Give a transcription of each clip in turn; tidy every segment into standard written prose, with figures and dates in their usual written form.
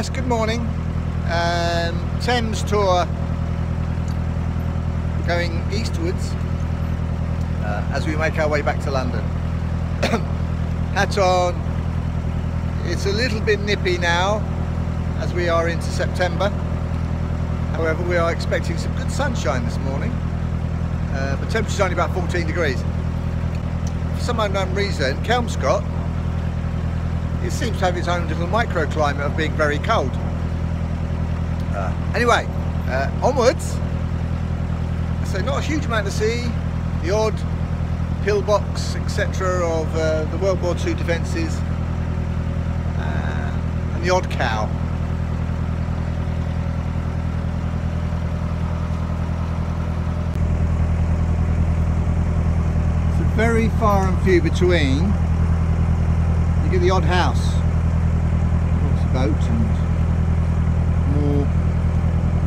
Yes, good morning. Thames tour going eastwards as we make our way back to London. Hat on. It's a little bit nippy now as we are into September. However, we are expecting some good sunshine this morning. The temperature's only about 14 degrees. For some unknown reason, Kelmscott, it seems to have its own little microclimate of being very cold. Anyway, onwards. So not a huge amount to see. The odd pillbox, etc. of the World War II defences, and the odd cow. So very far and few between. You get the odd house, obviously boat and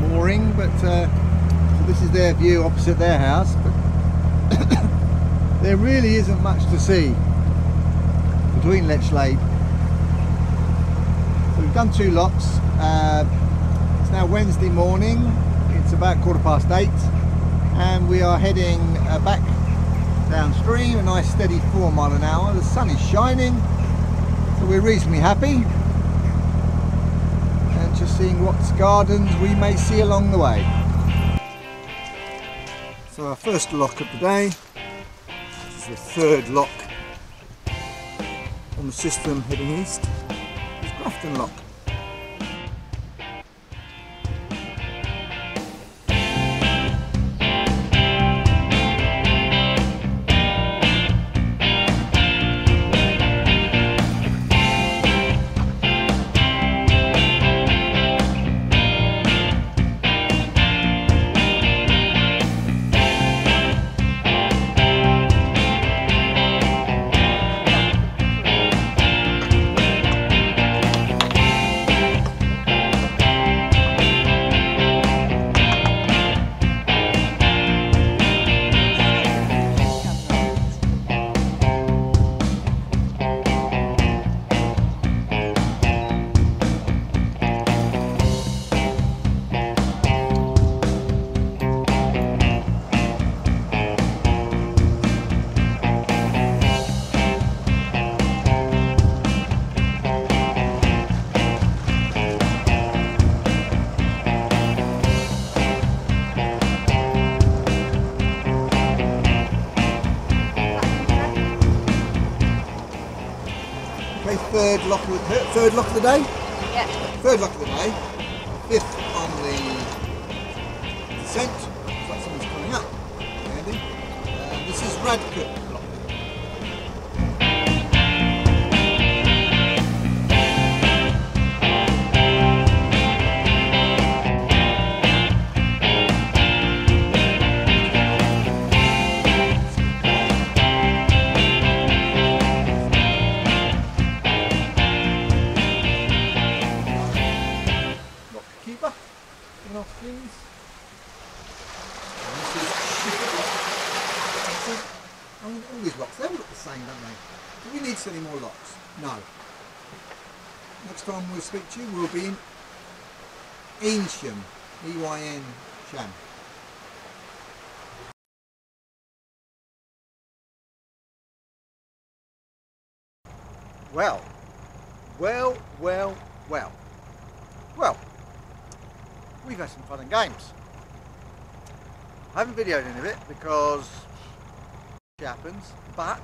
mooring, but so this is their view opposite their house. But there really isn't much to see between Lechlade. So we've done 2 locks. It's now Wednesday morning. It's about 8:15, and we are heading back downstream. A nice steady 4 mile an hour. The sun is shining. So we're reasonably happy, and just seeing what gardens we may see along the way. So our first lock of the day, this is the 3rd lock on the system heading east, is Grafton Lock. Okay, third lock of the day? Yeah. 3rd lock of the day. 5th on the descent. Looks like someone's coming up. Andy. This is Radcliffe lock. Off these. And this is all these locks, they all look the same, don't they? Do we need any more locks? No. Next time we'll speak to you, we'll be in Eynsham, E-Y-N Sham. Well. We've had some fun and games. I haven't videoed any of it because it happens, but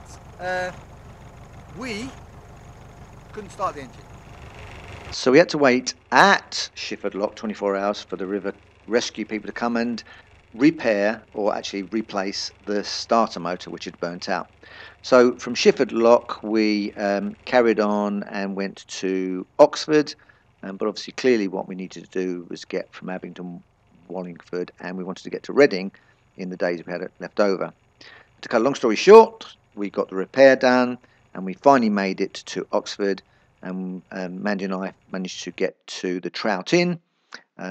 we couldn't start the engine. So we had to wait at Shifford Lock 24 hours for the river rescue people to come and repair, or actually replace, the starter motor which had burnt out. So from Shifford Lock we carried on and went to Oxford. But obviously, clearly what we needed to do was get from Abingdon, Wallingford, and we wanted to get to Reading in the days we had left over. To cut a long story short, we got the repair done, and we finally made it to Oxford, and Mandy and I managed to get to the Trout Inn,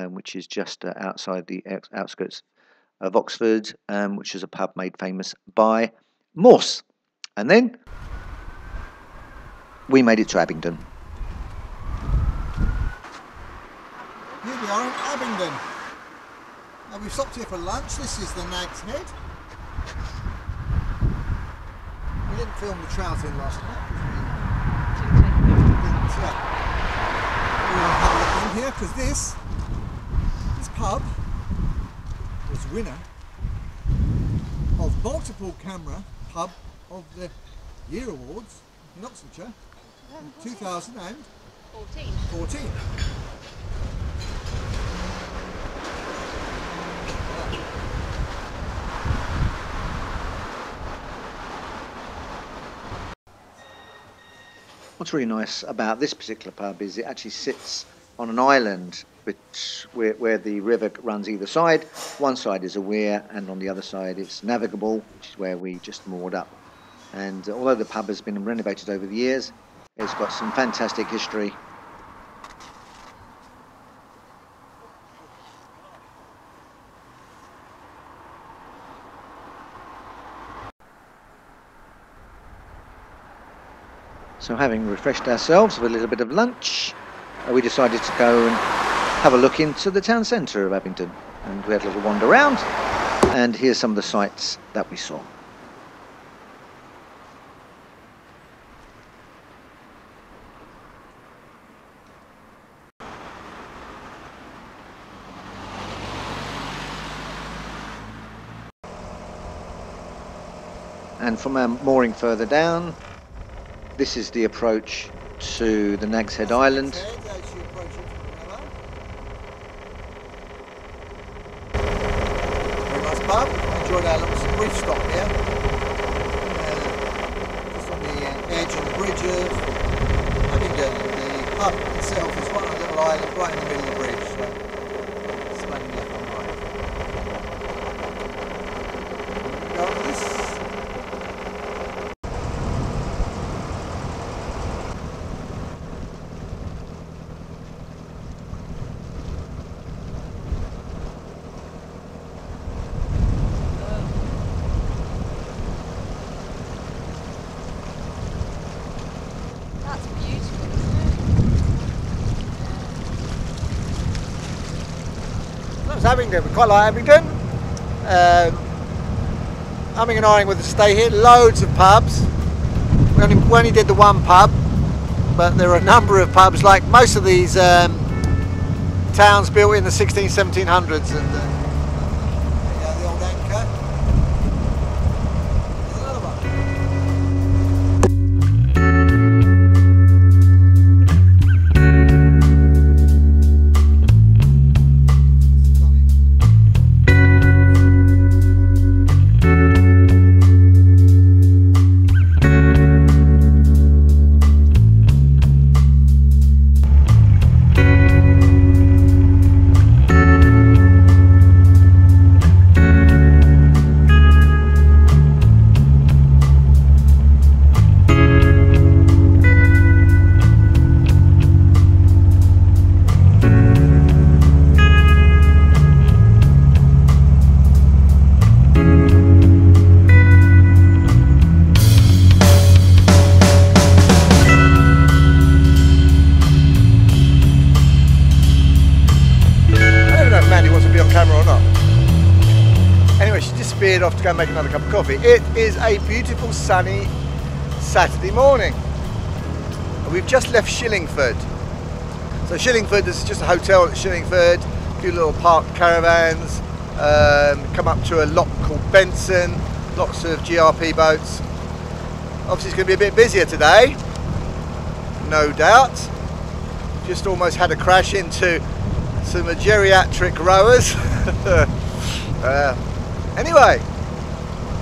which is just outside the outskirts of Oxford, which is a pub made famous by Morse. And then we made it to Abingdon. are in Abingdon. Now we've stopped here for lunch. This is the Nag's Head. We didn't film the trout in last night. We'll have a look in here because this pub was winner of multiple camera pub of the year awards in Oxfordshire in 2014. What's really nice about this particular pub is it actually sits on an island where the river runs either side. One side is a weir and on the other side it's navigable, which is where we just moored up. And although the pub has been renovated over the years, it's got some fantastic history. So having refreshed ourselves with a little bit of lunch, we decided to go and have a look into the town centre of Abingdon. And we had a little wander around, and here's some of the sights that we saw. And from our mooring further down, this is the approach to the Nag's Head Island. Very nice pub. Enjoyed our little brief stop here. Just on the edge of the bridge of Abingdon. The pub itself is one little island right in the middle of the bridge. So spanning left and right. Go on this. Abingdon, we quite like Abingdon. Umming and ahhing whether to stay here. Loads of pubs. We only did the one pub, but there are a number of pubs, like most of these towns built in the 1700s. And the old anchor. There's another one. Off to go and make another cup of coffee. It is a beautiful sunny Saturday morning. We've just left Shillingford. So Shillingford, this is just a hotel at Shillingford, a few little parked caravans, come up to a lock called Benson, lots of GRP boats. Obviously it's going to be a bit busier today, no doubt. Just almost had a crash into some geriatric rowers. Anyway,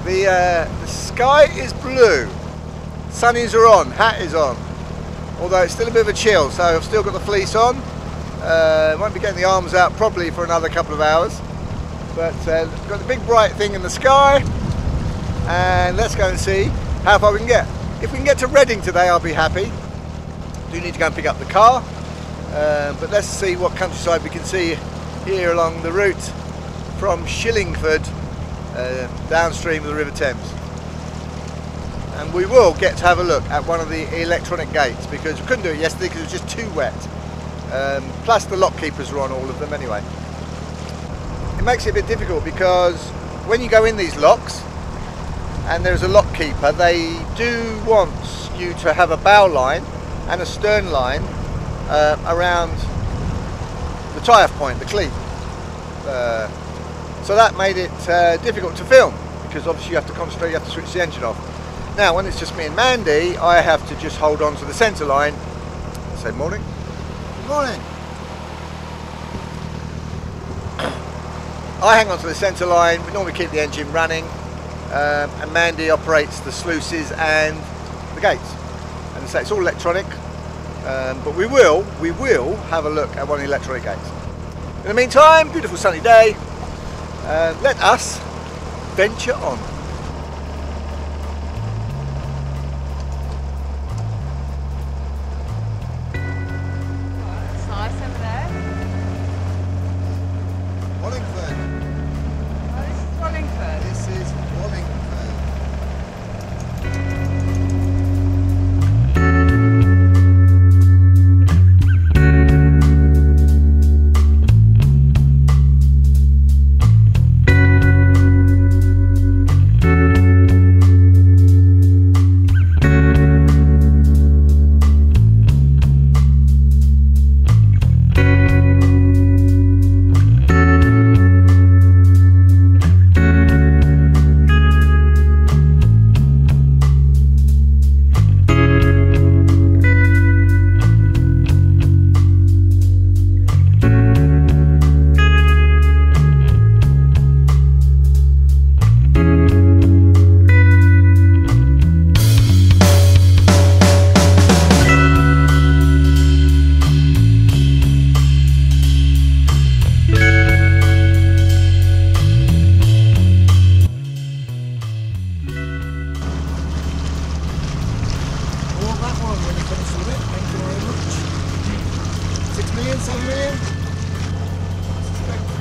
the sky is blue, sunnies are on, hat is on, although it's still a bit of a chill, so I've still got the fleece on. Won't be getting the arms out probably for another couple of hours, but got the big bright thing in the sky, and let's go and see how far we can get. If we can get to Reading today, I'll be happy. Do need to go and pick up the car, but let's see what countryside we can see here along the route from Shillingford downstream of the River Thames. And we will get to have a look at one of the electronic gates, because we couldn't do it yesterday because it was just too wet. plus the lock keepers are on all of them anyway. It makes it a bit difficult because when you go in these locks and there's a lock keeper, they do want you to have a bow line and a stern line around the tie-off point, the cleat. So that made it difficult to film because obviously you have to concentrate, you have to switch the engine off. Now when it's just me and Mandy, I have to just hold on to the centre line. Say morning. Good morning. I hang on to the centre line, we normally keep the engine running, and Mandy operates the sluices and the gates. And so it's all electronic, but we will have a look at one of the electronic gates. In the meantime, beautiful sunny day, let us venture on.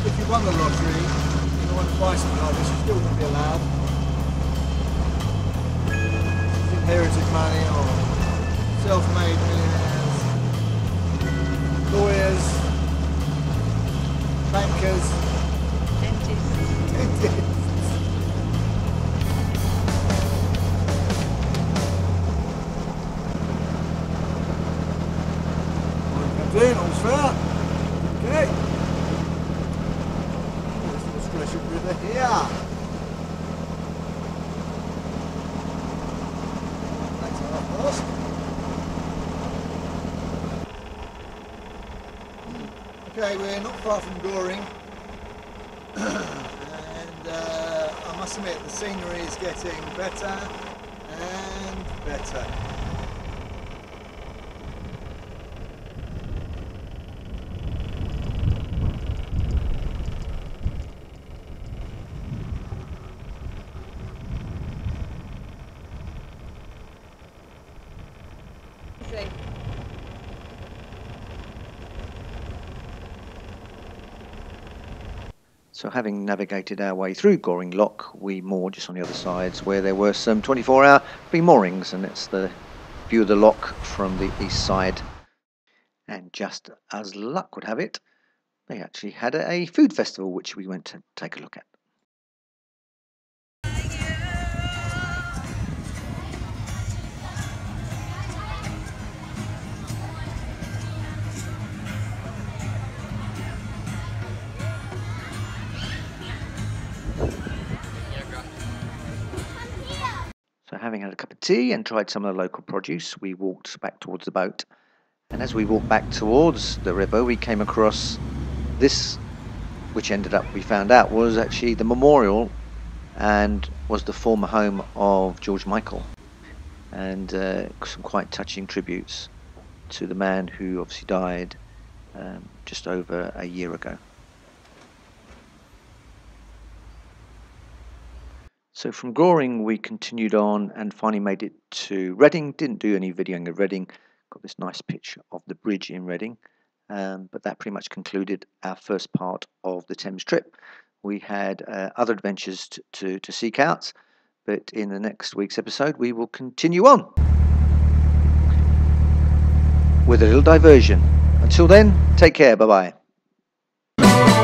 If you won the lottery, you want to buy something like this, you still wouldn't be allowed. Inherited money or self-made millionaires, lawyers, bankers, dentists. All's fair. Okay. There's the Australian River here. Thanks a lot, boss. Okay, we're not far from Goring. And I must admit, the scenery is getting better and better. So having navigated our way through Goring Lock, we moored just on the other sides where there were some 24-hour free moorings, and it's the view of the lock from the east side. And just as luck would have it, they actually had a food festival which we went to take a look at. So having had a cup of tea and tried some of the local produce, we walked back towards the boat. And as we walked back towards the river, we came across this, which ended up, we found out, was actually the memorial and was the former home of George Michael. And some quite touching tributes to the man who obviously died just over a year ago. So from Goring we continued on and finally made it to Reading. Didn't do any videoing of Reading. Got this nice picture of the bridge in Reading. But that pretty much concluded our first part of the Thames trip. We had other adventures to seek out, but in the next week's episode we will continue on with a little diversion. Until then, take care. Bye bye.